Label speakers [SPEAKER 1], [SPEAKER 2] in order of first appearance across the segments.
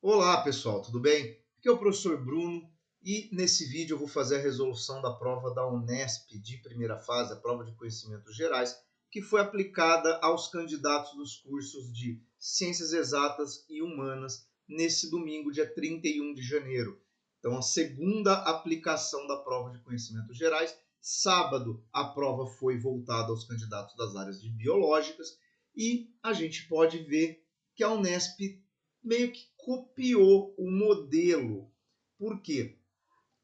[SPEAKER 1] Olá pessoal, tudo bem? Aqui é o professor Bruno e nesse vídeo eu vou fazer a resolução da prova da Unesp de primeira fase, a prova de conhecimentos gerais, que foi aplicada aos candidatos dos cursos de Ciências Exatas e Humanas nesse domingo, dia 31 de janeiro. Então, a segunda aplicação da prova de conhecimentos gerais. Sábado, a prova foi voltada aos candidatos das áreas de biológicas e a gente pode ver que a Unesp meio que copiou o modelo. Por quê?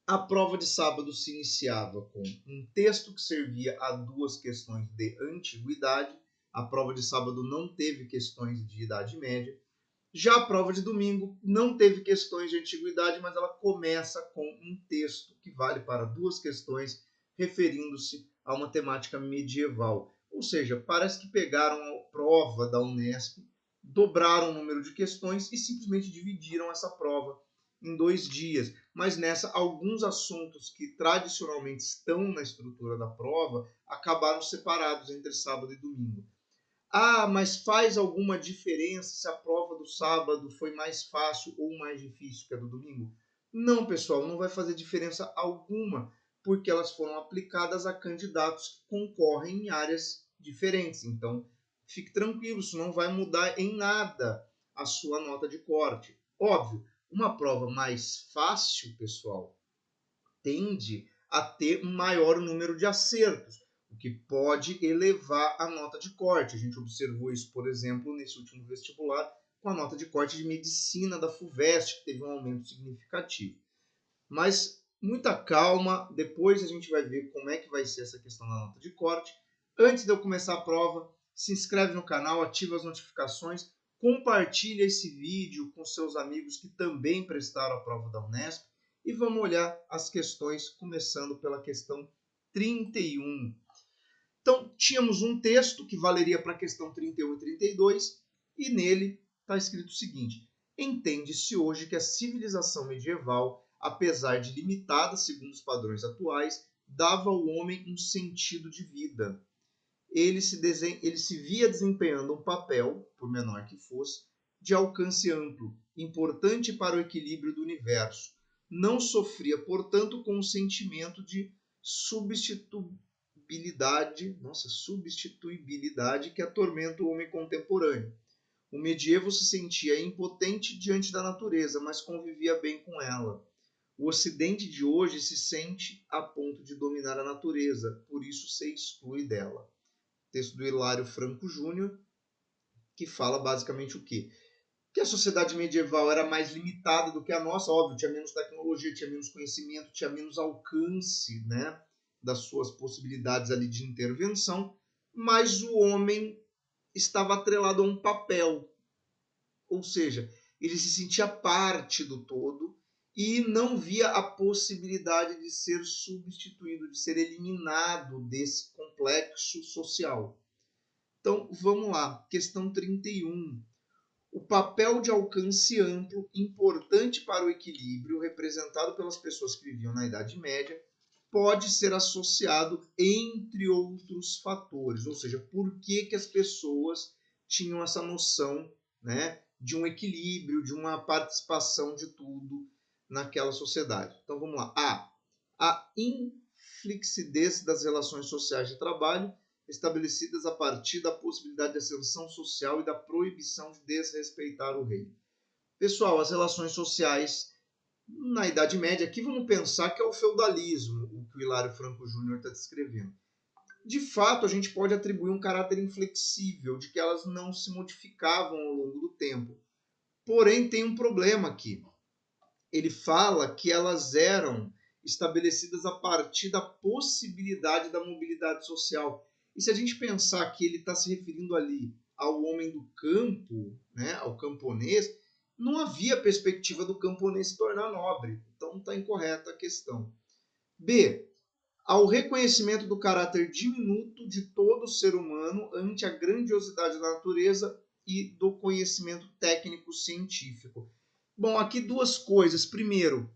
[SPEAKER 1] A prova de sábado se iniciava com um texto que servia a duas questões de antiguidade. A prova de sábado não teve questões de Idade Média. Já a prova de domingo não teve questões de antiguidade, mas ela começa com um texto que vale para duas questões, referindo-se a uma temática medieval. Ou seja, parece que pegaram a prova da Unesp, dobraram o número de questões e simplesmente dividiram essa prova em 2 dias. Mas nessa, alguns assuntos que tradicionalmente estão na estrutura da prova acabaram separados entre sábado e domingo. Ah, mas faz alguma diferença se a prova do sábado foi mais fácil ou mais difícil que a do domingo? Não, pessoal, não vai fazer diferença alguma, porque elas foram aplicadas a candidatos que concorrem em áreas diferentes. Então, fique tranquilo, isso não vai mudar em nada a sua nota de corte. Óbvio, uma prova mais fácil, pessoal, tende a ter um maior número de acertos, o que pode elevar a nota de corte. A gente observou isso, por exemplo, nesse último vestibular, com a nota de corte de medicina da FUVEST, que teve um aumento significativo. Mas muita calma, depois a gente vai ver como é que vai ser essa questão da nota de corte. Antes de eu começar a prova, se inscreve no canal, ativa as notificações, compartilha esse vídeo com seus amigos que também prestaram a prova da Unesp e vamos olhar as questões, começando pela questão 31. Então, tínhamos um texto que valeria para a questão 31 e 32 e nele está escrito o seguinte: entende-se hoje que a civilização medieval, apesar de limitada segundo os padrões atuais, dava ao homem um sentido de vida. Ele se via desempenhando um papel, por menor que fosse, de alcance amplo, importante para o equilíbrio do universo. Não sofria, portanto, com o sentimento de substituibilidade que atormenta o homem contemporâneo. O medievo se sentia impotente diante da natureza, mas convivia bem com ela. O Ocidente de hoje se sente a ponto de dominar a natureza, por isso se exclui dela. Texto do Hilário Franco Júnior, que fala basicamente o quê? Que a sociedade medieval era mais limitada do que a nossa, óbvio, tinha menos tecnologia, tinha menos conhecimento, tinha menos alcance, né, das suas possibilidades ali de intervenção, mas o homem estava atrelado a um papel, ou seja, ele se sentia parte do todo e não via a possibilidade de ser substituído, de ser eliminado desse complexo social. Então, vamos lá, questão 31. O papel de alcance amplo, importante para o equilíbrio, representado pelas pessoas que viviam na Idade Média, pode ser associado entre outros fatores, ou seja, por que as pessoas tinham essa noção, né, de um equilíbrio, de uma participação de tudo naquela sociedade. Então vamos lá. A inflexidez das relações sociais de trabalho estabelecidas a partir da possibilidade de ascensão social e da proibição de desrespeitar o rei. Pessoal, as relações sociais na Idade Média, aqui vamos pensar que é o feudalismo, o que o Hilário Franco Júnior está descrevendo. De fato, a gente pode atribuir um caráter inflexível, de que elas não se modificavam ao longo do tempo. Porém, tem um problema aqui. Ele fala que elas eram estabelecidas a partir da possibilidade da mobilidade social. E se a gente pensar que ele está se referindo ali ao homem do campo, né, ao camponês, não havia perspectiva do camponês se tornar nobre. Então está incorreta a questão. B. Ao reconhecimento do caráter diminuto de todo ser humano ante a grandiosidade da natureza e do conhecimento técnico-científico. Bom, aqui duas coisas. Primeiro,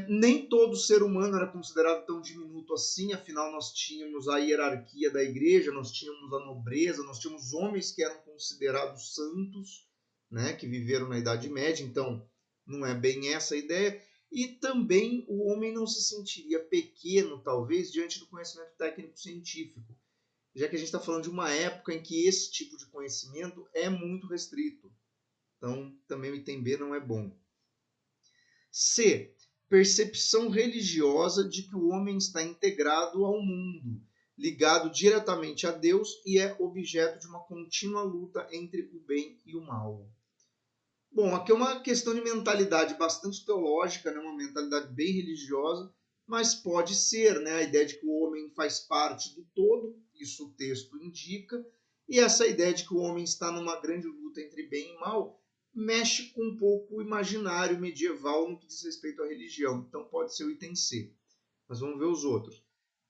[SPEAKER 1] nem todo ser humano era considerado tão diminuto assim, afinal nós tínhamos a hierarquia da igreja, nós tínhamos a nobreza, nós tínhamos homens que eram considerados santos, né, que viveram na Idade Média, então não é bem essa a ideia. E também o homem não se sentiria pequeno, talvez, diante do conhecimento técnico-científico, já que a gente está falando de uma época em que esse tipo de conhecimento é muito restrito. Então, também o item B não é bom. C. Percepção religiosa de que o homem está integrado ao mundo, ligado diretamente a Deus e é objeto de uma contínua luta entre o bem e o mal. Bom, aqui é uma questão de mentalidade bastante teológica, né? Uma mentalidade bem religiosa, mas pode ser, né? A ideia de que o homem faz parte do todo, isso o texto indica, e essa ideia de que o homem está numa grande luta entre bem e mal mexe com um pouco o imaginário medieval no que diz respeito à religião. Então pode ser o item C. Mas vamos ver os outros.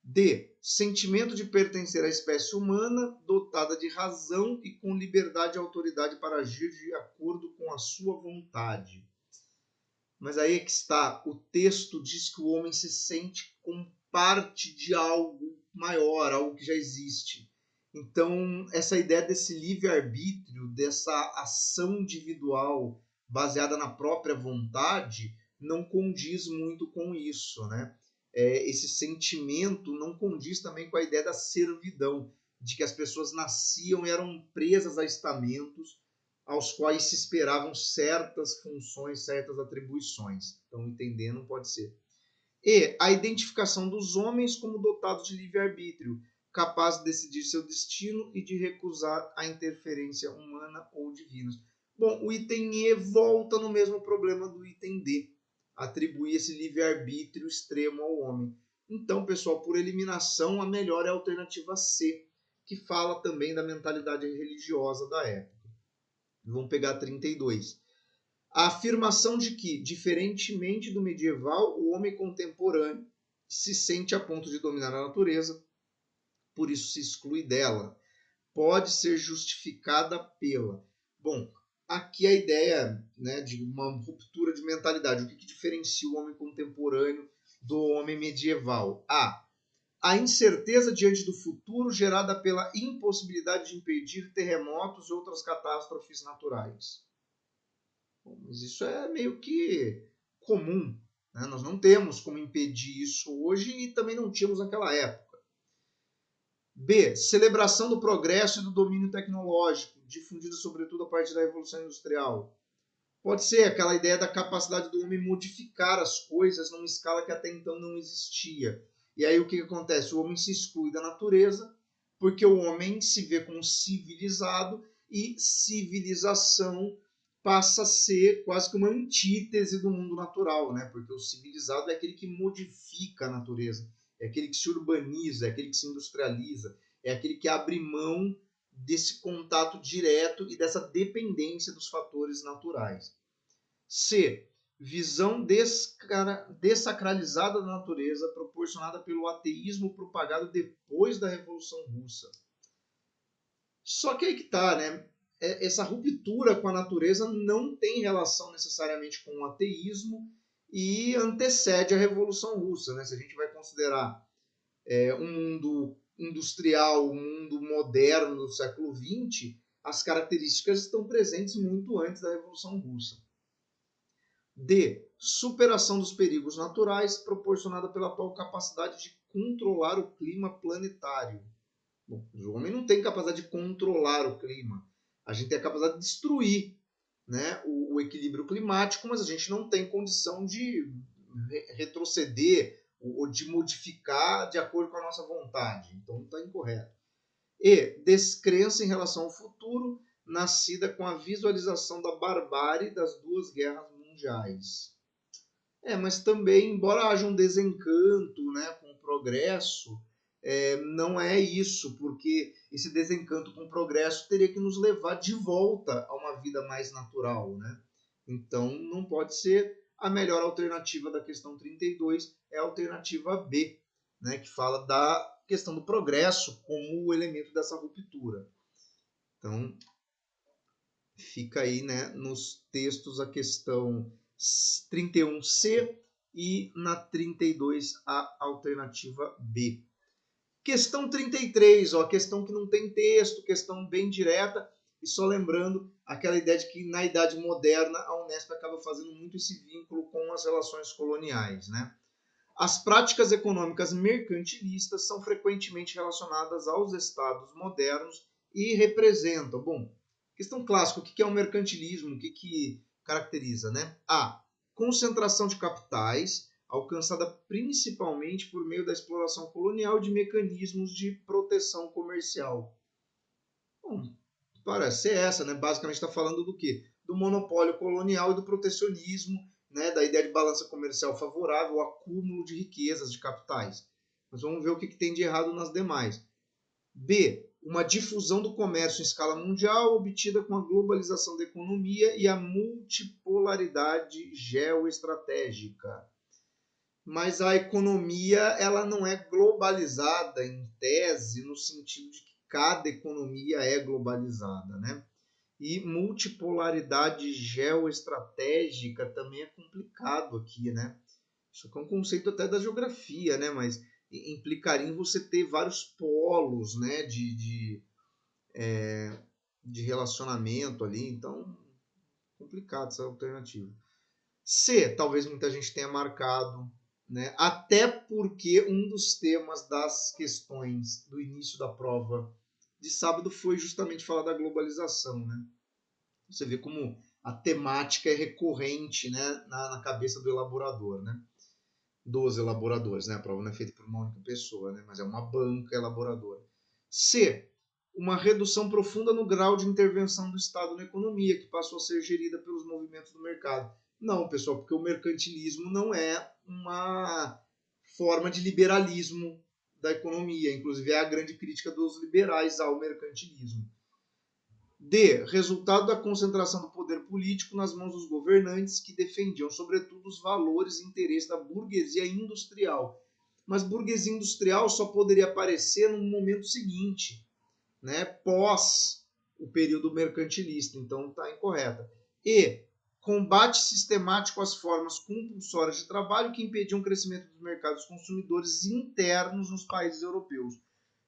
[SPEAKER 1] D. Sentimento de pertencer à espécie humana, dotada de razão e com liberdade e autoridade para agir de acordo com a sua vontade. Mas aí é que está, o texto diz que o homem se sente como parte de algo maior, algo que já existe. Então, essa ideia desse livre-arbítrio, dessa ação individual baseada na própria vontade, não condiz muito com isso, né? Esse sentimento não condiz também com a ideia da servidão, de que as pessoas nasciam e eram presas a estamentos aos quais se esperavam certas funções, certas atribuições. Então, entender não pode ser. E a identificação dos homens como dotados de livre-arbítrio, capazes de decidir seu destino e de recusar a interferência humana ou divina. Bom, o item E volta no mesmo problema do item D, atribuir esse livre-arbítrio extremo ao homem. Então, pessoal, por eliminação, a melhor é a alternativa C, que fala também da mentalidade religiosa da época. Vamos pegar 32. A afirmação de que, diferentemente do medieval, o homem contemporâneo se sente a ponto de dominar a natureza, por isso se exclui dela, pode ser justificada pela. Bom, aqui a ideia, né, de uma ruptura de mentalidade. O que diferencia o homem contemporâneo do homem medieval? A incerteza diante do futuro gerada pela impossibilidade de impedir terremotos e outras catástrofes naturais. Bom, mas isso é meio que comum, né? Nós não temos como impedir isso hoje e também não tínhamos naquela época. B. Celebração do progresso e do domínio tecnológico, difundido sobretudo a partir da Revolução Industrial. Pode ser aquela ideia da capacidade do homem modificar as coisas numa escala que até então não existia. E aí o que acontece? O homem se exclui da natureza, porque o homem se vê como civilizado e civilização passa a ser quase que uma antítese do mundo natural, né? Porque o civilizado é aquele que modifica a natureza, é aquele que se urbaniza, é aquele que se industrializa, é aquele que abre mão desse contato direto e dessa dependência dos fatores naturais. C. Visão dessacralizada da natureza proporcionada pelo ateísmo propagado depois da Revolução Russa. Só que aí que está, né? Essa ruptura com a natureza não tem relação necessariamente com o ateísmo e antecede a Revolução Russa, né? Se a gente vai considerar um mundo industrial, um mundo moderno do século XX, as características estão presentes muito antes da Revolução Russa. D. Superação dos perigos naturais proporcionada pela atual capacidade de controlar o clima planetário. Bom, o homem não tem capacidade de controlar o clima. A gente tem a capacidade de destruir, né, o equilíbrio climático, mas a gente não tem condição de retroceder ou de modificar de acordo com a nossa vontade. Então está incorreto. E. Descrença em relação ao futuro, nascida com a visualização da barbárie das duas guerras mundiais. Mas também, embora haja um desencanto, né, com o progresso, não é isso, porque esse desencanto com o progresso teria que nos levar de volta a uma vida mais natural, né? Então, não pode ser. A melhor alternativa da questão 32 é a alternativa B, né, que fala da questão do progresso como o elemento dessa ruptura. Então, fica aí, né, nos textos a questão 31C e na 32 a alternativa B. Questão 33, ó, questão que não tem texto, questão bem direta. E só lembrando aquela ideia de que na Idade Moderna a Unesp acaba fazendo muito esse vínculo com as relações coloniais, né? As práticas econômicas mercantilistas são frequentemente relacionadas aos estados modernos e representam, bom, questão clássica, o que é o mercantilismo, o que caracteriza, né? A concentração de capitais, alcançada principalmente por meio da exploração colonial de mecanismos de proteção comercial. Bom, parece ser essa, né? Basicamente está falando do quê? Do monopólio colonial e do protecionismo, né? Da ideia de balança comercial favorável, o acúmulo de riquezas, de capitais. Mas vamos ver o que tem de errado nas demais. B. Uma difusão do comércio em escala mundial obtida com a globalização da economia e a multipolaridade geoestratégica. Mas a economia ela não é globalizada em tese, no sentido de que cada economia é globalizada, né? E multipolaridade geoestratégica também é complicado aqui, né? Isso aqui é um conceito até da geografia, né? Mas implicaria em você ter vários polos, né? De relacionamento ali. Então, complicado essa alternativa. C, talvez muita gente tenha marcado, né? Até porque um dos temas das questões do início da prova de sábado foi justamente falar da globalização, né? Você vê como a temática é recorrente, né, na cabeça do elaborador, né? Dos elaboradores, né? A prova não é feita por uma única pessoa, né? Mas é uma banca elaboradora. C, uma redução profunda no grau de intervenção do Estado na economia, que passou a ser gerida pelos movimentos do mercado. Não, pessoal, porque o mercantilismo não é uma forma de liberalismo da economia. Inclusive, é a grande crítica dos liberais ao mercantilismo. D. Resultado da concentração do poder político nas mãos dos governantes que defendiam, sobretudo, os valores e interesses da burguesia industrial. Mas burguesia industrial só poderia aparecer no momento seguinte, né, pós o período mercantilista, então está incorreta. E combate sistemático às formas compulsórias de trabalho que impediam o crescimento dos mercados consumidores internos nos países europeus.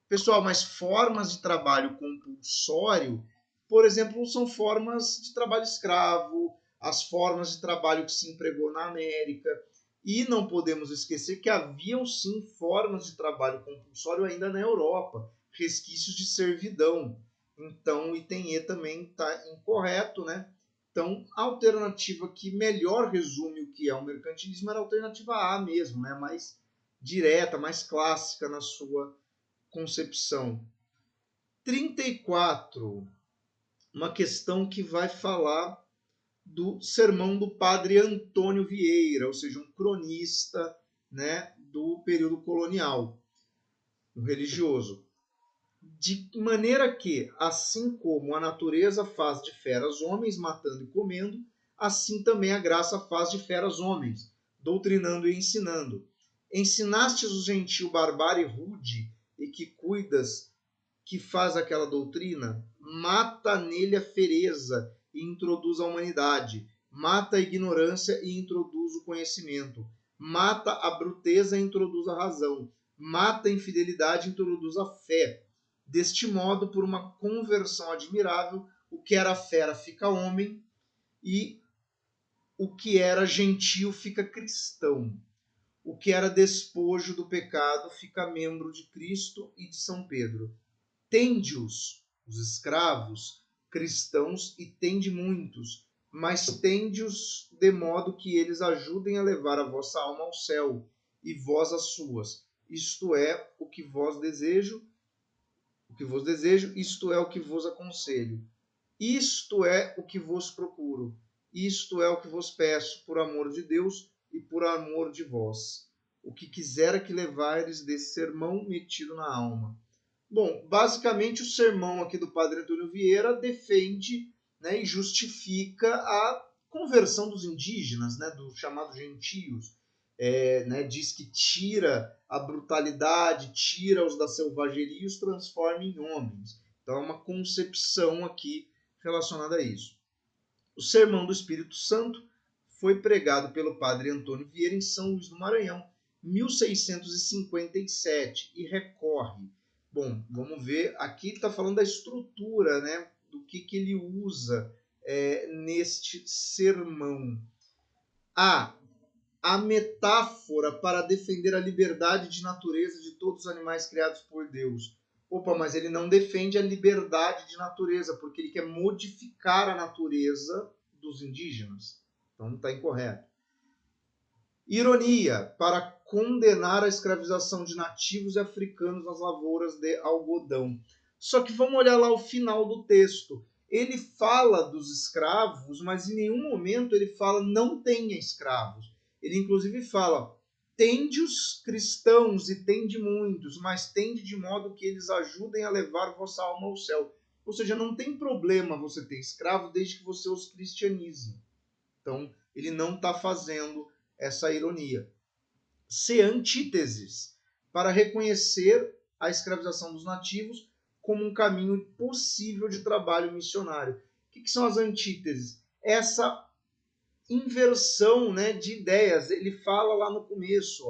[SPEAKER 1] Pessoal, mas formas de trabalho compulsório, por exemplo, são formas de trabalho escravo, as formas de trabalho que se empregou na América. E não podemos esquecer que haviam sim formas de trabalho compulsório ainda na Europa, resquícios de servidão. Então, o item E também está incorreto, né? Então, a alternativa que melhor resume o que é o mercantilismo era a alternativa A mesmo, né? Mais direta, mais clássica na sua concepção. 34, uma questão que vai falar do sermão do padre Antônio Vieira, ou seja, um cronista, né, do período colonial, um religioso. De maneira que, assim como a natureza faz de feras homens, matando e comendo, assim também a graça faz de feras homens, doutrinando e ensinando. Ensinastes o gentil barbárie rude, e que cuidas que faz aquela doutrina, mata nele a fereza e introduz a humanidade, mata a ignorância e introduz o conhecimento, mata a bruteza e introduz a razão, mata a infidelidade e introduz a fé. Deste modo, por uma conversão admirável, o que era fera fica homem e o que era gentil fica cristão. O que era despojo do pecado fica membro de Cristo e de São Pedro. Tende-os, os escravos, cristãos, e tende muitos, mas tende-os de modo que eles ajudem a levar a vossa alma ao céu, e vós as suas. Isto é o que vos desejo, isto é o que vos aconselho. Isto é o que vos procuro. Isto é o que vos peço, por amor de Deus e por amor de vós. O que quisera que levares desse sermão metido na alma. Bom, basicamente o sermão aqui do padre Antônio Vieira defende, né, e justifica a conversão dos indígenas, né, dos chamados gentios. Né, diz que tira a brutalidade, tira-os da selvageria e os transforma em homens. Então é uma concepção aqui relacionada a isso. O Sermão do Espírito Santo foi pregado pelo padre Antônio Vieira em São Luís do Maranhão, 1657, e recorre. Bom, vamos ver, aqui está falando da estrutura, né, do que ele usa neste sermão. A metáfora para defender a liberdade de natureza de todos os animais criados por Deus. Opa, mas ele não defende a liberdade de natureza, porque ele quer modificar a natureza dos indígenas. Então está incorreto. Ironia, para condenar a escravização de nativos e africanos nas lavouras de algodão. Só que vamos olhar lá o final do texto. Ele fala dos escravos, mas em nenhum momento ele fala não tenha escravos. Ele inclusive fala, tende os cristãos e tende muitos, mas tende de modo que eles ajudem a levar vossa alma ao céu. Ou seja, não tem problema você ter escravo desde que você os cristianize. Então, ele não está fazendo essa ironia. C. Antíteses, para reconhecer a escravização dos nativos como um caminho possível de trabalho missionário. O que são as antíteses? Essa inversão, né, de ideias. Ele fala lá no começo,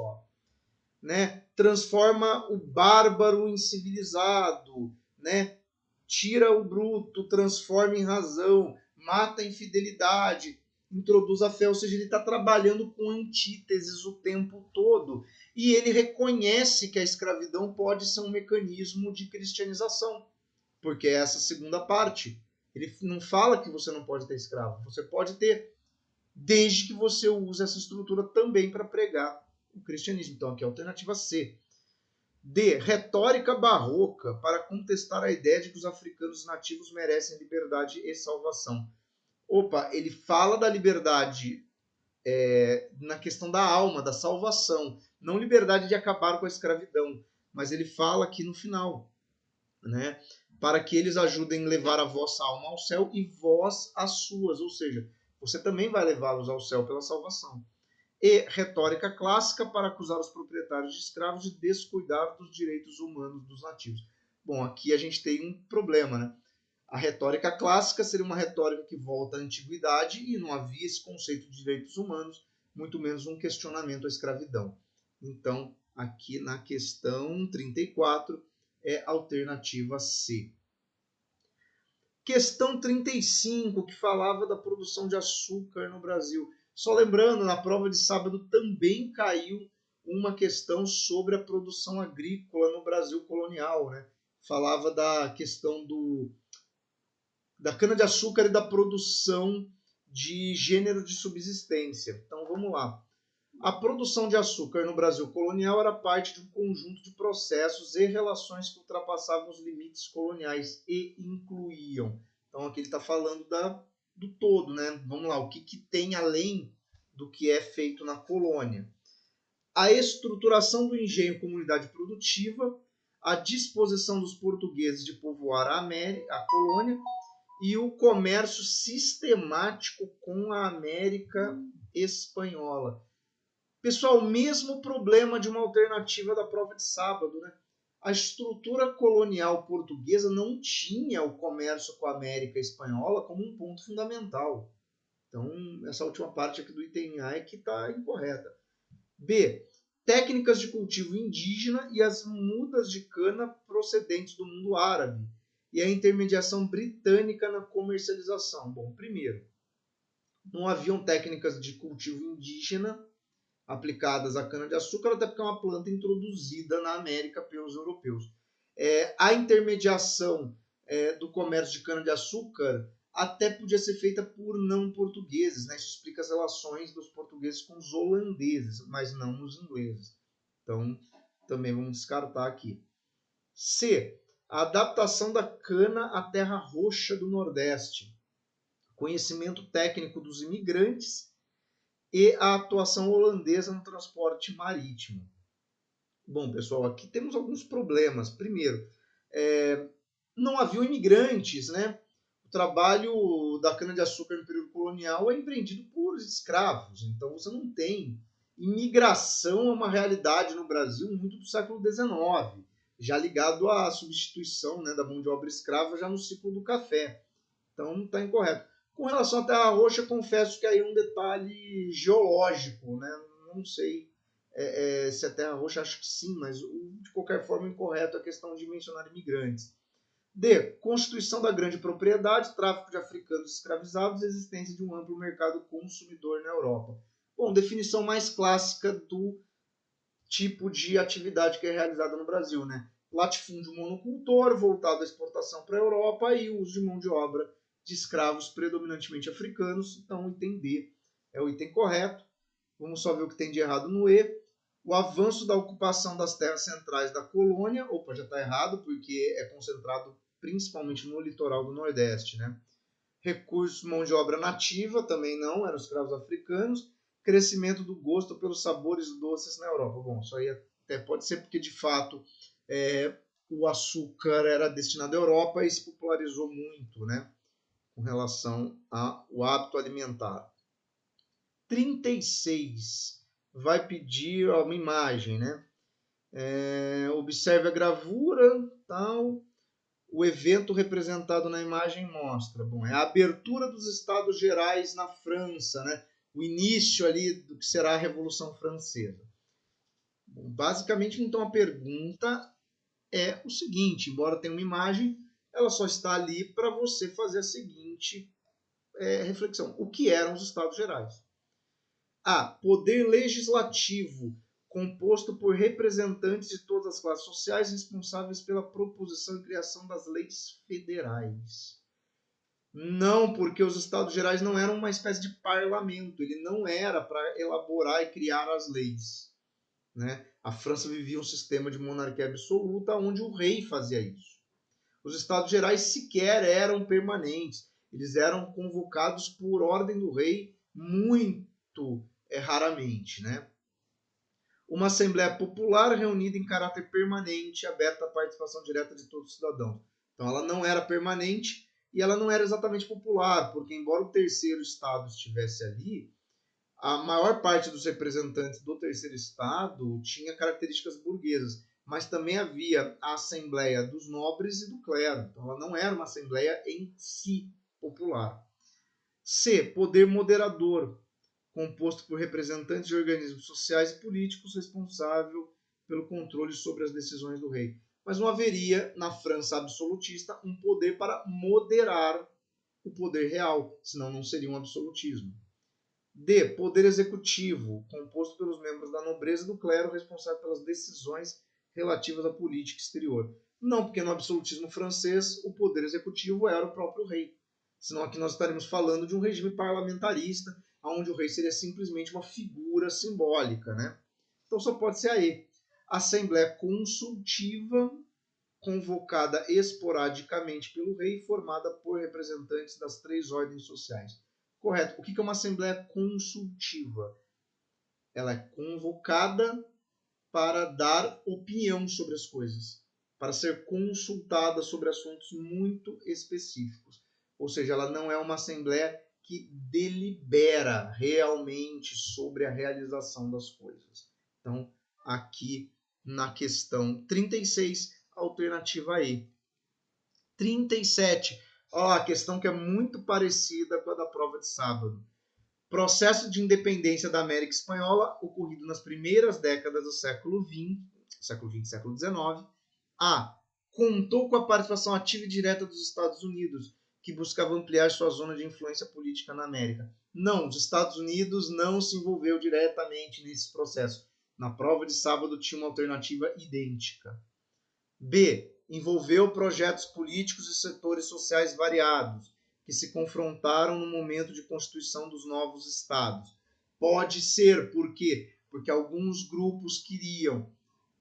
[SPEAKER 1] né, transforma o bárbaro em civilizado, né, tira o bruto, transforma em razão, mata a infidelidade, introduz a fé, ou seja, ele está trabalhando com antíteses o tempo todo. E ele reconhece que a escravidão pode ser um mecanismo de cristianização, porque é essa segunda parte. Ele não fala que você não pode ter escravo, você pode ter, desde que você use essa estrutura também para pregar o cristianismo. Então aqui é a alternativa C. D. Retórica barroca para contestar a ideia de que os africanos nativos merecem liberdade e salvação. Opa, ele fala da liberdade na questão da alma, da salvação. Não liberdade de acabar com a escravidão, mas ele fala aqui no final, né? Para que eles ajudem a levar a vossa alma ao céu e vós as suas. Ou seja, você também vai levá-los ao céu pela salvação. E retórica clássica para acusar os proprietários de escravos de descuidar dos direitos humanos dos nativos. Bom, aqui a gente tem um problema, né? A retórica clássica seria uma retórica que volta à antiguidade e não havia esse conceito de direitos humanos, muito menos um questionamento à escravidão. Então, aqui na questão 34 é a alternativa C. Questão 35, que falava da produção de açúcar no Brasil. Só lembrando, na prova de sábado também caiu uma questão sobre a produção agrícola no Brasil colonial, né? Falava da questão da cana-de-açúcar e da produção de gênero de subsistência. Então vamos lá. A produção de açúcar no Brasil colonial era parte de um conjunto de processos e relações que ultrapassavam os limites coloniais e incluíam. Então aqui ele está falando do todo, né? Vamos lá, o que tem além do que é feito na colônia. A estruturação do engenho como unidade produtiva, a disposição dos portugueses de povoar a colônia e o comércio sistemático com a América Espanhola. Pessoal, mesmo problema de uma alternativa da prova de sábado, né? A estrutura colonial portuguesa não tinha o comércio com a América Espanhola como um ponto fundamental. Então, essa última parte aqui do item A é que está incorreta. B. Técnicas de cultivo indígena e as mudas de cana procedentes do mundo árabe e a intermediação britânica na comercialização. Bom, primeiro, não haviam técnicas de cultivo indígena aplicadas à cana-de-açúcar, até porque é uma planta introduzida na América pelos europeus. A intermediação do comércio de cana-de-açúcar até podia ser feita por não portugueses, né? Isso explica as relações dos portugueses com os holandeses, mas não os ingleses. Então, também vamos descartar aqui. C. A adaptação da cana à terra roxa do Nordeste. Conhecimento técnico dos imigrantes e a atuação holandesa no transporte marítimo. Bom, pessoal, aqui temos alguns problemas. Primeiro, não haviam imigrantes, né? O trabalho da cana-de-açúcar no período colonial é empreendido por escravos, então você não tem. Imigração é uma realidade no Brasil muito do século XIX, já ligado à substituição, né, da mão de obra escrava já no ciclo do café. Então não está incorreto. Com relação à Terra Roxa, confesso que aí é um detalhe geológico, né? Não sei se é Terra Roxa, acho que sim, mas de qualquer forma incorreto a questão de mencionar imigrantes. D. Constituição da grande propriedade, tráfico de africanos escravizados e existência de um amplo mercado consumidor na Europa. Bom, definição mais clássica do tipo de atividade que é realizada no Brasil, né? Latifúndio monocultor, voltado à exportação para a Europa e o uso de mão de obra de escravos predominantemente africanos. Então, o item D é o item correto. Vamos só ver o que tem de errado no E. O avanço da ocupação das terras centrais da colônia. Opa, já está errado, porque é concentrado principalmente no litoral do Nordeste, né? Recursos, mão de obra nativa, também não, eram escravos africanos. Crescimento do gosto pelos sabores doces na Europa. Bom, isso aí até pode ser porque, de fato, o açúcar era destinado à Europa e se popularizou muito, né, com relação ao hábito alimentar. 36 vai pedir uma imagem, né? Observe a gravura, tal. O evento representado na imagem mostra, bom, é a abertura dos Estados Gerais na França, né? O início ali do que será a Revolução Francesa. Bom, basicamente, então, a pergunta é o seguinte, embora tenha uma imagem, ela só está ali para você fazer a seguinte reflexão. O que eram os Estados Gerais? A. Poder legislativo, composto por representantes de todas as classes sociais responsáveis pela proposição e criação das leis federais. Não, porque os Estados Gerais não eram uma espécie de parlamento, ele não era para elaborar e criar as leis, né? A França vivia um sistema de monarquia absoluta onde o rei fazia isso. Os Estados Gerais sequer eram permanentes, eles eram convocados por ordem do rei muito raramente, né? Uma Assembleia Popular reunida em caráter permanente, aberta à participação direta de todos os cidadãos. Então ela não era permanente e ela não era exatamente popular, porque embora o terceiro estado estivesse ali, a maior parte dos representantes do terceiro estado tinha características burguesas, mas também havia a Assembleia dos Nobres e do Clero. Então ela não era uma Assembleia em si popular. C. Poder moderador, composto por representantes de organismos sociais e políticos responsável pelo controle sobre as decisões do rei. Mas não haveria, na França absolutista, um poder para moderar o poder real, senão não seria um absolutismo. D. Poder executivo, composto pelos membros da nobreza e do clero responsável pelas decisões relativas à política exterior. Não, porque no absolutismo francês o poder executivo era o próprio rei. Senão aqui nós estaremos falando de um regime parlamentarista, onde o rei seria simplesmente uma figura simbólica, né? Então só pode ser a E. Assembleia consultiva, convocada esporadicamente pelo rei, formada por representantes das 3 ordens sociais. Correto. O que é uma assembleia consultiva? Ela é convocada para dar opinião sobre as coisas, para ser consultada sobre assuntos muito específicos. Ou seja, ela não é uma assembleia que delibera realmente sobre a realização das coisas. Então, aqui na questão 36, alternativa E. 37. A questão que é muito parecida com a da prova de sábado. Processo de independência da América Espanhola, ocorrido nas primeiras décadas do século XX, século XIX. A. Contou com a participação ativa e direta dos Estados Unidos, que buscava ampliar sua zona de influência política na América. Não, os Estados Unidos não se envolveu diretamente nesse processo. Na prova de sábado tinha uma alternativa idêntica. B. Envolveu projetos políticos e setores sociais variados, que se confrontaram no momento de constituição dos novos estados. Pode ser, por quê? Porque alguns grupos queriam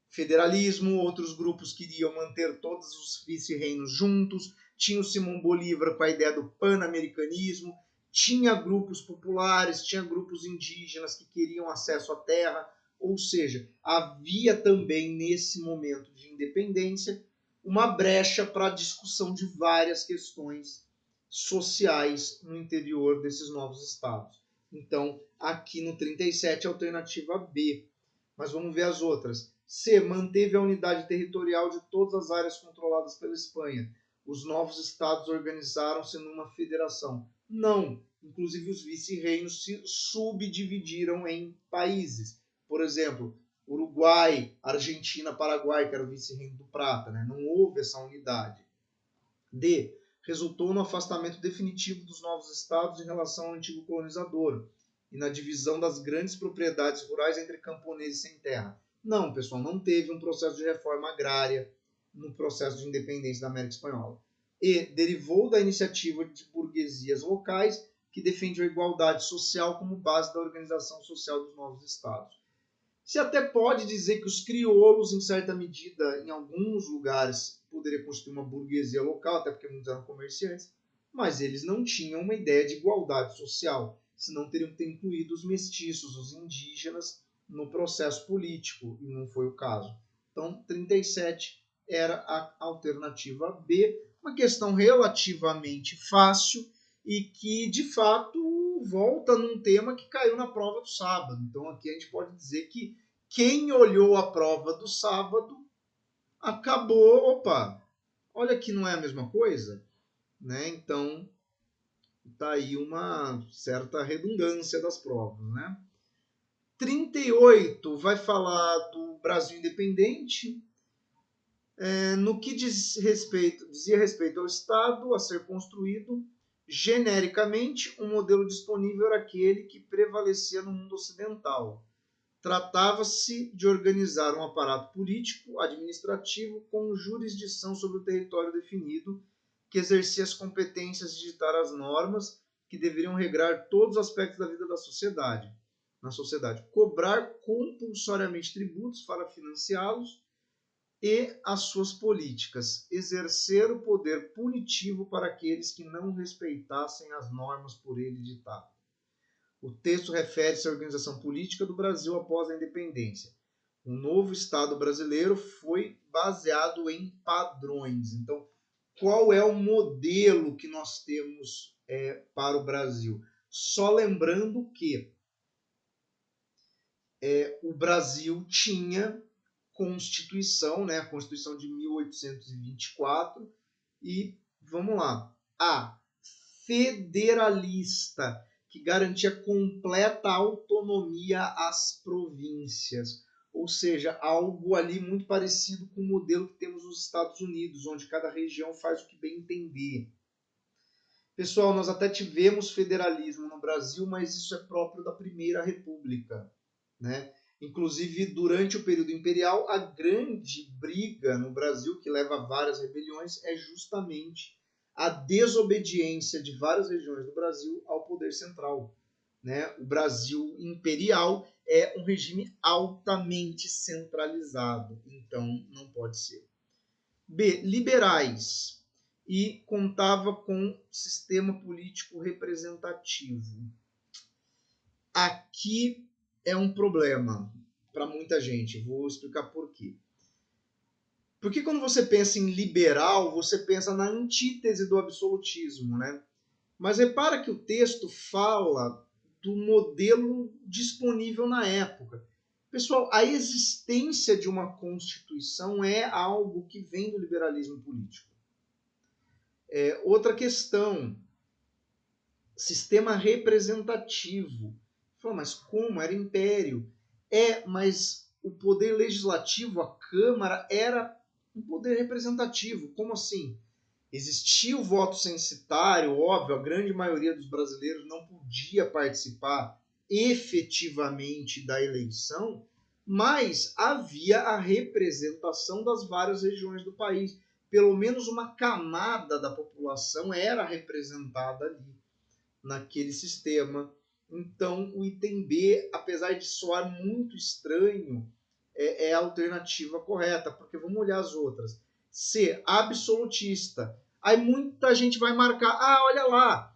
[SPEAKER 1] federalismo, outros grupos queriam manter todos os vice-reinos juntos, tinha o Simão Bolívar com a ideia do pan-americanismo, tinha grupos populares, tinha grupos indígenas que queriam acesso à terra, ou seja, havia também nesse momento de independência uma brecha para a discussão de várias questões sociais no interior desses novos estados. Então, aqui no 37, a alternativa B. Mas vamos ver as outras. C. Manteve a unidade territorial de todas as áreas controladas pela Espanha. Os novos estados organizaram-se numa federação. Não. Inclusive, os vice-reinos se subdividiram em países. Por exemplo, Uruguai, Argentina, Paraguai, que era o vice-reino do Prata. Né? Não houve essa unidade. D. Resultou no afastamento definitivo dos novos estados em relação ao antigo colonizador e na divisão das grandes propriedades rurais entre camponeses sem terra. Não, pessoal, não teve um processo de reforma agrária no processo de independência da América Espanhola. E derivou da iniciativa de burguesias locais que defende a igualdade social como base da organização social dos novos estados. Se até pode dizer que os crioulos, em certa medida, em alguns lugares, poderiam constituir uma burguesia local, até porque muitos eram comerciantes, mas eles não tinham uma ideia de igualdade social, senão teriam que ter incluído os mestiços, os indígenas, no processo político, e não foi o caso. Então, 37 era a alternativa B, uma questão relativamente fácil e que, de fato, volta num tema que caiu na prova do sábado. Então, aqui a gente pode dizer que quem olhou a prova do sábado acabou, opa, olha que não é a mesma coisa, né? Então, tá aí uma certa redundância das provas, né? 38 vai falar do Brasil independente, no que dizia respeito ao Estado a ser construído. Genericamente, um modelo disponível era aquele que prevalecia no mundo ocidental. Tratava-se de organizar um aparato político, administrativo, com jurisdição sobre o território definido, que exercia as competências de ditar as normas que deveriam regrar todos os aspectos da vida da sociedade. Na sociedade, cobrar compulsoriamente tributos para financiá-los e as suas políticas, exercer o poder punitivo para aqueles que não respeitassem as normas por ele ditadas. O texto refere-se à organização política do Brasil após a independência. O novo Estado brasileiro foi baseado em padrões. Então, qual é o modelo que nós temos para o Brasil? Só lembrando que o Brasil tinha Constituição, né, a Constituição de 1824, e vamos lá, a federalista, que garantia completa autonomia às províncias, ou seja, algo ali muito parecido com o modelo que temos nos Estados Unidos, onde cada região faz o que bem entender. Pessoal, nós até tivemos federalismo no Brasil, mas isso é próprio da Primeira República, né? Inclusive, durante o período imperial, a grande briga no Brasil, que leva a várias rebeliões, é justamente a desobediência de várias regiões do Brasil ao poder central, né? O Brasil imperial é um regime altamente centralizado, então não pode ser. B. Liberais. E contava com sistema político representativo. Aqui é um problema para muita gente. Vou explicar por quê. Porque quando você pensa em liberal, você pensa na antítese do absolutismo, né? Mas repara que o texto fala do modelo disponível na época. Pessoal, a existência de uma Constituição é algo que vem do liberalismo político. Outra questão, sistema representativo. Mas como? Era império. Mas o poder legislativo, a Câmara, era um poder representativo. Como assim? Existia o voto censitário, óbvio, a grande maioria dos brasileiros não podia participar efetivamente da eleição, mas havia a representação das várias regiões do país. Pelo menos uma camada da população era representada ali, naquele sistema. Então, o item B, apesar de soar muito estranho, é a alternativa correta, porque vamos olhar as outras. C, absolutista. Aí muita gente vai marcar, olha lá,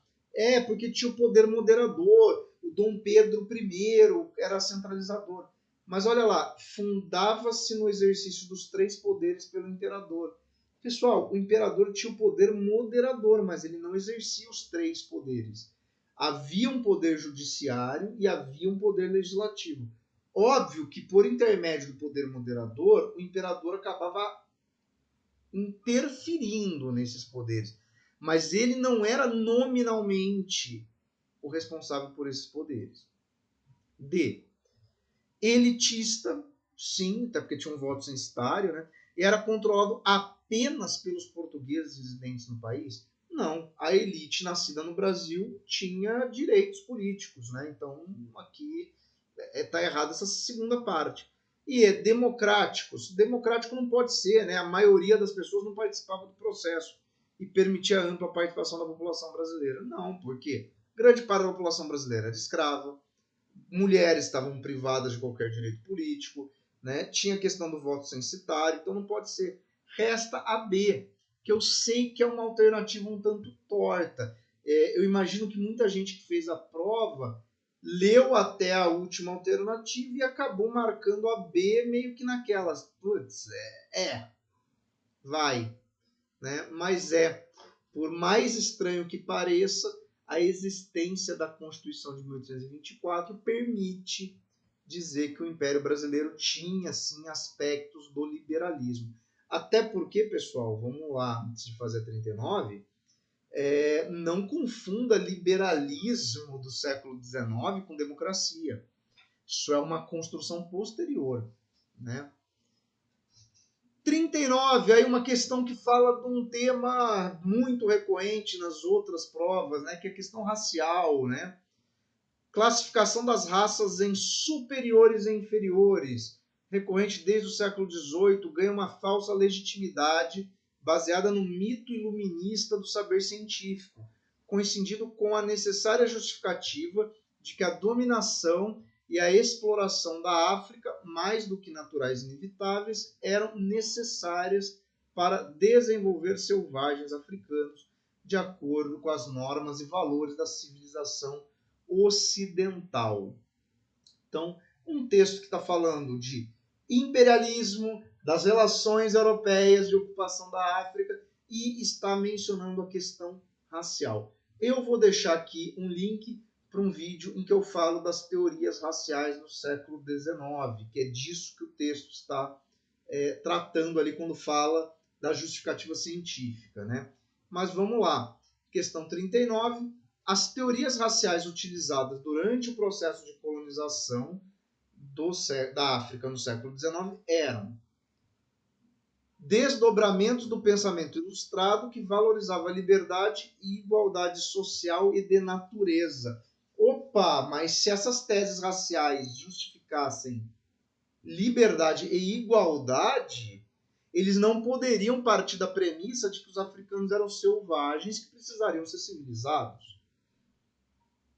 [SPEAKER 1] porque tinha o poder moderador, o Dom Pedro I era centralizador. Mas olha lá, fundava-se no exercício dos 3 poderes pelo imperador. Pessoal, o imperador tinha o poder moderador, mas ele não exercia os 3 poderes. Havia um poder judiciário e havia um poder legislativo. Óbvio que, por intermédio do poder moderador, o imperador acabava interferindo nesses poderes. Mas ele não era nominalmente o responsável por esses poderes. D. Elitista, sim, até porque tinha um voto censitário, né? E era controlado apenas apenas pelos portugueses residentes no país? Não, a elite nascida no Brasil tinha direitos políticos, né? Então aqui está errada essa segunda parte. E democráticos. Democrático não pode ser, né? A maioria das pessoas não participava do processo e permitia a ampla participação da população brasileira. Não, por quê? Grande parte da população brasileira era escrava, mulheres estavam privadas de qualquer direito político, né? Tinha a questão do voto censitário, então não pode ser. Resta a B, que eu sei que é uma alternativa um tanto torta. Eu imagino que muita gente que fez a prova leu até a última alternativa e acabou marcando a B meio que naquelas. Putz, vai. Né? Mas por mais estranho que pareça, a existência da Constituição de 1824 permite dizer que o Império Brasileiro tinha, sim, aspectos do liberalismo. Até porque, pessoal, vamos lá, antes de fazer a 39, não confunda liberalismo do século XIX com democracia. Isso é uma construção posterior, né? 39, aí uma questão que fala de um tema muito recorrente nas outras provas, né, que é a questão racial, né? Classificação das raças em superiores e inferiores, recorrente desde o século XVIII, ganha uma falsa legitimidade baseada no mito iluminista do saber científico, coincidindo com a necessária justificativa de que a dominação e a exploração da África, mais do que naturais e inevitáveis, eram necessárias para desenvolver selvagens africanos de acordo com as normas e valores da civilização ocidental. Então, um texto que está falando de imperialismo, das relações europeias de ocupação da África e está mencionando a questão racial. Eu vou deixar aqui um link para um vídeo em que eu falo das teorias raciais no século XIX, que é disso que o texto está tratando ali quando fala da justificativa científica, né? Mas vamos lá. Questão 39. As teorias raciais utilizadas durante o processo de colonização da África no século XIX eram desdobramentos do pensamento ilustrado que valorizava a liberdade e igualdade social e de natureza. Opa, mas se essas teses raciais justificassem liberdade e igualdade, eles não poderiam partir da premissa de que os africanos eram selvagens que precisariam ser civilizados.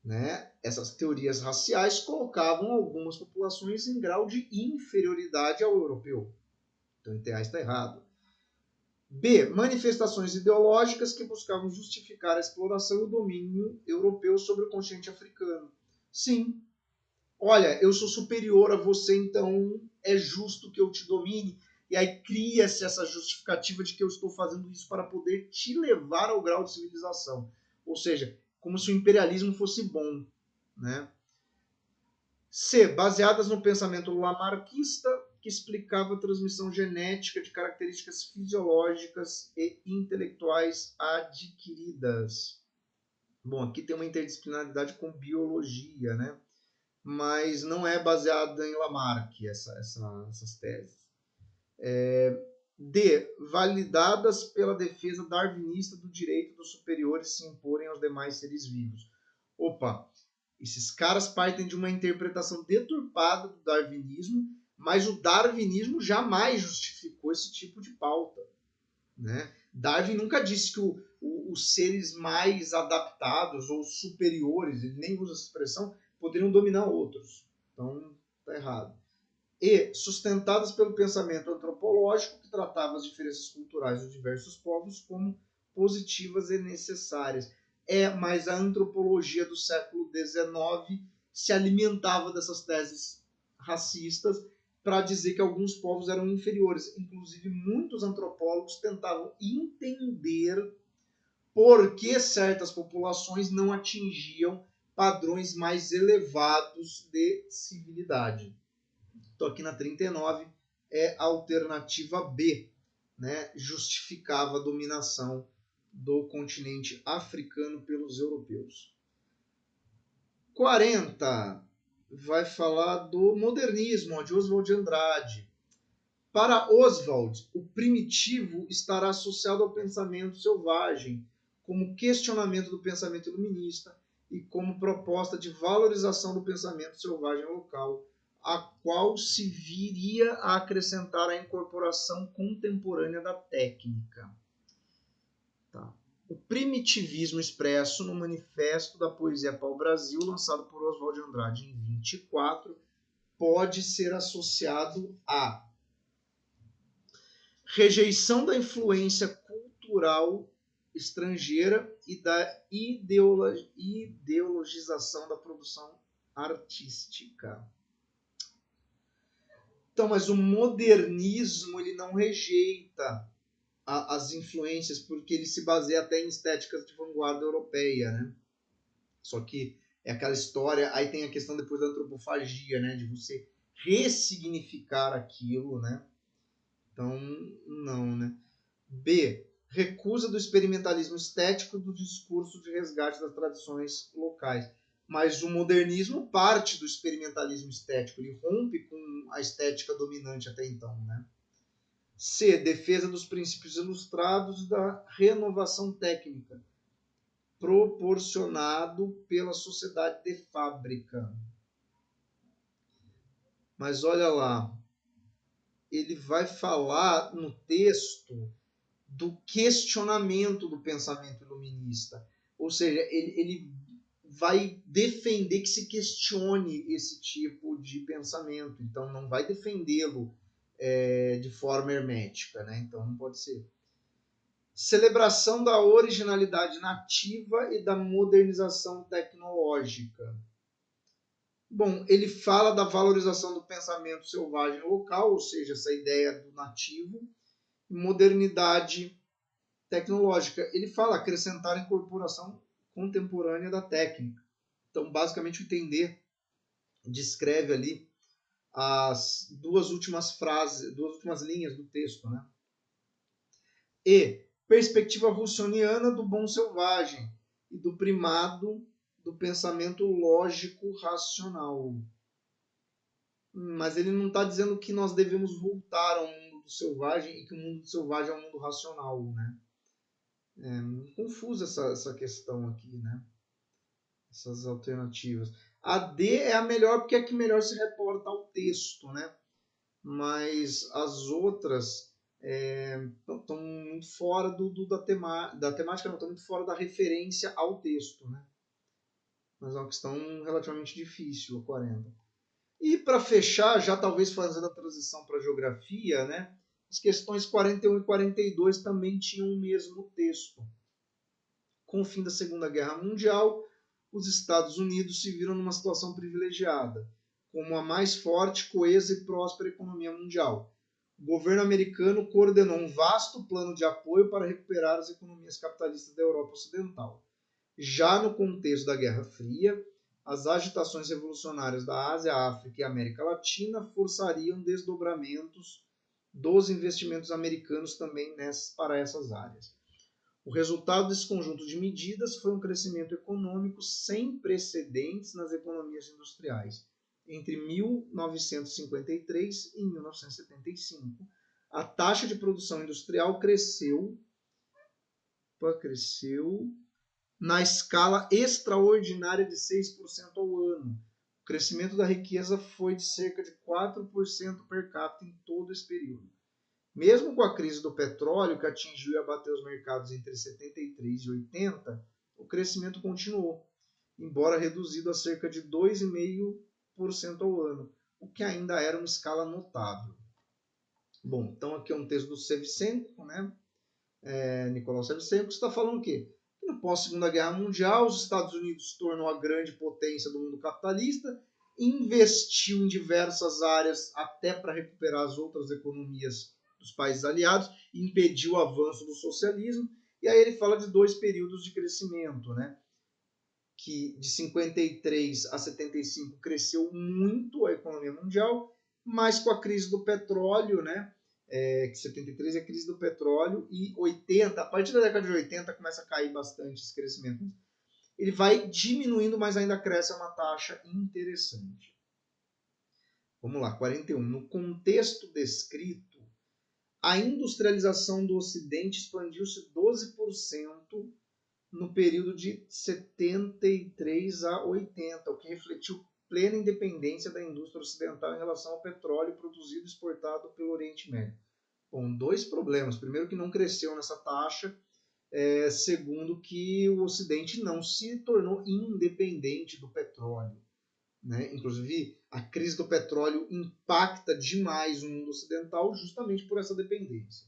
[SPEAKER 1] Né? Essas teorias raciais colocavam algumas populações em grau de inferioridade ao europeu. Então, em Terra está errado. B. Manifestações ideológicas que buscavam justificar a exploração e o domínio europeu sobre o continente africano. Sim. Olha, eu sou superior a você, então é justo que eu te domine. E aí cria-se essa justificativa de que eu estou fazendo isso para poder te levar ao grau de civilização. Ou seja, como se o imperialismo fosse bom. Né? C. Baseadas no pensamento lamarckista, que explicava a transmissão genética de características fisiológicas e intelectuais adquiridas. Bom, aqui tem uma interdisciplinaridade com biologia, né? Mas não é baseada em Lamarck essas teses. D. Validadas pela defesa darwinista do direito dos superiores se imporem aos demais seres vivos. Opa, esses caras partem de uma interpretação deturpada do darwinismo, mas o darwinismo jamais justificou esse tipo de pauta. Né? Darwin nunca disse que os seres mais adaptados ou superiores, ele nem usa essa expressão, poderiam dominar outros. Então, está errado. E sustentadas pelo pensamento antropológico, que tratava as diferenças culturais dos diversos povos como positivas e necessárias. Mas a antropologia do século XIX se alimentava dessas teses racistas para dizer que alguns povos eram inferiores. Inclusive, muitos antropólogos tentavam entender por que certas populações não atingiam padrões mais elevados de civilidade. Então, aqui na 39 é a alternativa B, né? Justificava a dominação do continente africano pelos europeus. 40 vai falar do modernismo, de Oswald de Andrade. Para Oswald, o primitivo estará associado ao pensamento selvagem, como questionamento do pensamento iluminista e como proposta de valorização do pensamento selvagem local, a qual se viria a acrescentar a incorporação contemporânea da técnica. Tá. O primitivismo expresso no Manifesto da Poesia Pau-Brasil, lançado por Oswald de Andrade em 24, pode ser associado a rejeição da influência cultural estrangeira e da ideologização da produção artística. Então, mas o modernismo ele não rejeita as influências porque ele se baseia até em estéticas de vanguarda europeia, né? Só que é aquela história, aí tem a questão depois da antropofagia, né? De você ressignificar aquilo, né? Então, não, né? B. Recusa do experimentalismo estético do discurso de resgate das tradições locais. Mas o modernismo parte do experimentalismo estético, ele rompe com a estética dominante até então, né? C. Defesa dos princípios ilustrados da renovação técnica, proporcionado pela sociedade de fábrica. Mas olha lá, ele vai falar no texto do questionamento do pensamento iluminista. Ou seja, ele vai defender que se questione esse tipo de pensamento. Então, não vai defendê-lo de forma hermética, né? Então, não pode ser. Celebração da originalidade nativa e da modernização tecnológica. Bom, ele fala da valorização do pensamento selvagem local, ou seja, essa ideia do nativo, e modernidade tecnológica. Ele fala acrescentar a incorporação contemporânea da técnica. Então, basicamente, o entender descreve ali as duas últimas linhas do texto, né? E perspectiva russoniana do bom selvagem e do primado do pensamento lógico racional. Mas ele não está dizendo que nós devemos voltar ao mundo do selvagem e que o mundo do selvagem é um mundo racional, né? É confusa essa questão aqui, né? Essas alternativas. A D é a melhor porque é a que melhor se reporta ao texto, né? Mas as outras estão muito fora da temática, não, estão muito fora da referência ao texto, né? Mas é uma questão relativamente difícil, a 40. E para fechar, já talvez fazendo a transição para a geografia, né? As questões 41 e 42 também tinham o mesmo texto. Com o fim da Segunda Guerra Mundial, os Estados Unidos se viram numa situação privilegiada, como a mais forte, coesa e próspera economia mundial. O governo americano coordenou um vasto plano de apoio para recuperar as economias capitalistas da Europa Ocidental. Já no contexto da Guerra Fria, as agitações revolucionárias da Ásia, África e América Latina forçariam desdobramentos dos investimentos americanos também para essas áreas. O resultado desse conjunto de medidas foi um crescimento econômico sem precedentes nas economias industriais. Entre 1953 e 1975, a taxa de produção industrial cresceu na escala extraordinária de 6% ao ano. O crescimento da riqueza foi de cerca de 4% per capita em todo esse período. Mesmo com a crise do petróleo, que atingiu e abateu os mercados entre 73 e 80, o crescimento continuou, embora reduzido a cerca de 2,5% ao ano, o que ainda era uma escala notável. Bom, então aqui é um texto do Shevchenko, né? Nicolau Shevchenko, está falando o quê? Que no pós-Segunda Guerra Mundial, os Estados Unidos se tornou a grande potência do mundo capitalista, investiu em diversas áreas até para recuperar as outras economias dos países aliados, impediu o avanço do socialismo, e aí ele fala de dois períodos de crescimento, né? Que de 53 a 75 cresceu muito a economia mundial, mas com a crise do petróleo, né? Que 73 é a crise do petróleo, e 80, a partir da década de 80 começa a cair bastante esse crescimento. Ele vai diminuindo, mas ainda cresce a uma taxa interessante. Vamos lá, 41. No contexto descrito, a industrialização do Ocidente expandiu-se 12% no período de 73 a 80, o que refletiu plena independência da indústria ocidental em relação ao petróleo produzido e exportado pelo Oriente Médio. Bom, dois problemas. Primeiro, que não cresceu nessa taxa. Segundo, que o Ocidente não se tornou independente do petróleo, né? Inclusive, a crise do petróleo impacta demais o mundo ocidental justamente por essa dependência.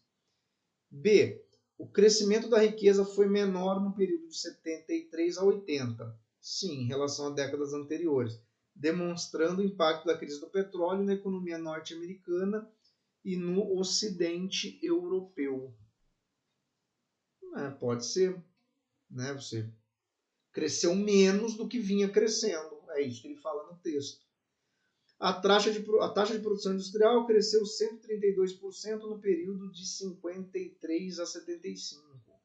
[SPEAKER 1] B. O crescimento da riqueza foi menor no período de 73 a 80, sim, em relação a décadas anteriores, demonstrando o impacto da crise do petróleo na economia norte-americana e no Ocidente europeu. Pode ser, né? Você cresceu menos do que vinha crescendo. É isso que ele fala no texto. A taxa de produção industrial cresceu 132% no período de 53 a 75,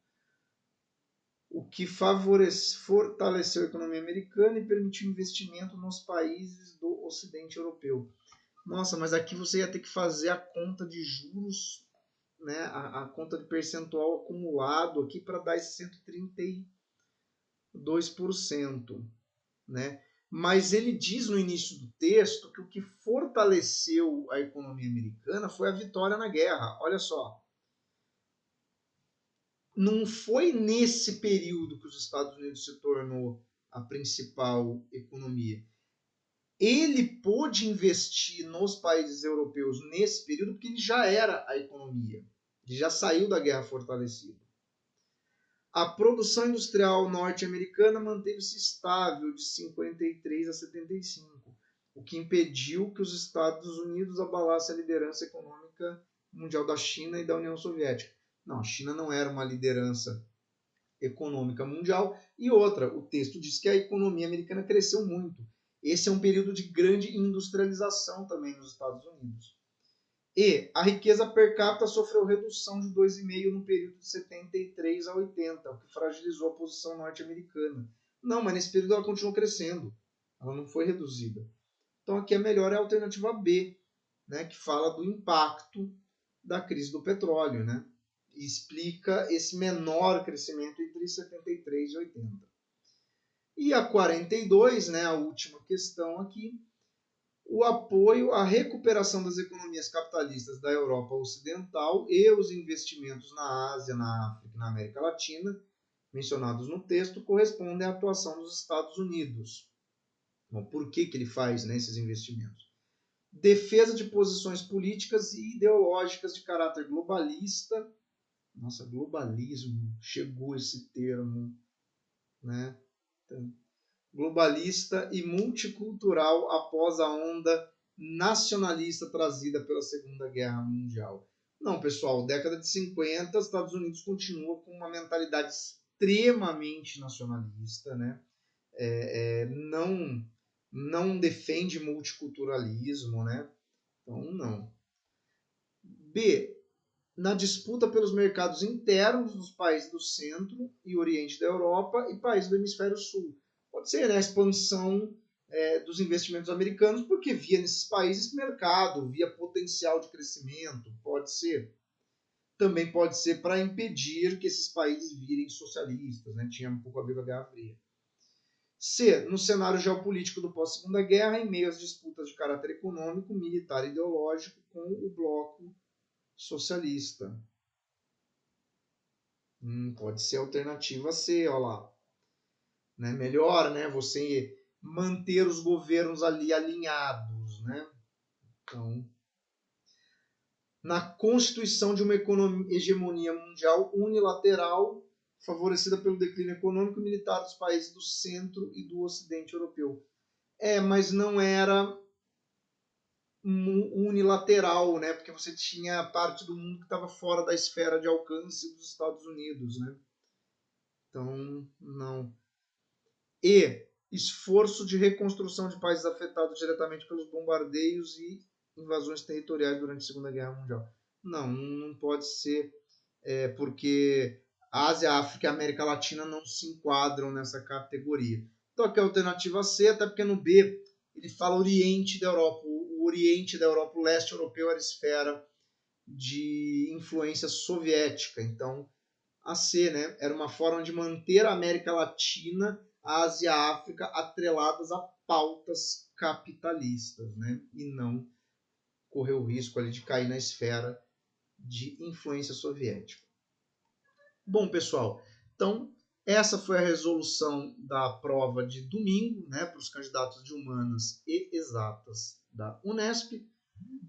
[SPEAKER 1] o que fortaleceu a economia americana e permitiu investimento nos países do Ocidente europeu. Nossa, mas aqui você ia ter que fazer a conta de juros, né, a conta de percentual acumulado aqui para dar esse 132%, né? Mas ele diz no início do texto que o que fortaleceu a economia americana foi a vitória na guerra. Olha só. Não foi nesse período que os Estados Unidos se tornou a principal economia. Ele pôde investir nos países europeus nesse período porque ele já era a economia. Ele já saiu da guerra fortalecido. A produção industrial norte-americana manteve-se estável de 53 a 75, o que impediu que os Estados Unidos abalassem a liderança econômica mundial da China e da União Soviética. Não, a China não era uma liderança econômica mundial. E outra, o texto diz que a economia americana cresceu muito. Esse é um período de grande industrialização também nos Estados Unidos. E a riqueza per capita sofreu redução de 2,5% no período de 73 a 80, o que fragilizou a posição norte-americana. Não, mas nesse período ela continuou crescendo. Ela não foi reduzida. Então aqui a melhor é a alternativa B, né, que fala do impacto da crise do petróleo, né, e explica esse menor crescimento entre 73 e 80. E a 42, né, a última questão aqui, o apoio à recuperação das economias capitalistas da Europa Ocidental e os investimentos na Ásia, na África e na América Latina, mencionados no texto, correspondem à atuação dos Estados Unidos. Bom, por que ele faz, né, esses investimentos? Defesa de posições políticas e ideológicas de caráter globalista. Nossa, globalismo, chegou esse termo, né? Então, globalista e multicultural após a onda nacionalista trazida pela Segunda Guerra Mundial. Não, pessoal, década de 50, os Estados Unidos continua com uma mentalidade extremamente nacionalista, né? Não defende multiculturalismo, né? Então, não. B. Na disputa pelos mercados internos dos países do centro e oriente da Europa e países do hemisfério sul. Pode ser, né, a expansão dos investimentos americanos, porque via nesses países mercado, via potencial de crescimento, pode ser. Também pode ser para impedir que esses países virem socialistas, né? Tinha um pouco a ver com a Guerra Fria. C. No cenário geopolítico do pós-Segunda Guerra, em meio às disputas de caráter econômico, militar e ideológico com o bloco socialista. Pode ser a alternativa C, olha lá. Né? Melhor, né, você manter os governos ali alinhados, né? Então, na constituição de uma hegemonia mundial unilateral, favorecida pelo declínio econômico e militar dos países do centro e do ocidente europeu. Mas não era unilateral, né? Porque você tinha parte do mundo que estava fora da esfera de alcance dos Estados Unidos, né? Então, não. E esforço de reconstrução de países afetados diretamente pelos bombardeios e invasões territoriais durante a Segunda Guerra Mundial. Não pode ser, porque a Ásia, a África e a América Latina não se enquadram nessa categoria. Então aqui é a alternativa C, até porque no B ele fala Oriente da Europa. O Oriente da Europa, o leste europeu era esfera de influência soviética. Então, a C, né, era uma forma de manter a América Latina, a Ásia e a África atreladas a pautas capitalistas, né, e não correr o risco ali de cair na esfera de influência soviética. Bom, pessoal, então essa foi a resolução da prova de domingo, né, para os candidatos de humanas e exatas da Unesp,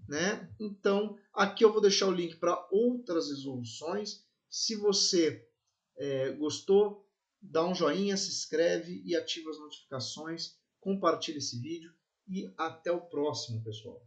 [SPEAKER 1] né? Então, aqui eu vou deixar o link para outras resoluções. Se você gostou, dá um joinha, se inscreve e ativa as notificações, compartilha esse vídeo e até o próximo, pessoal.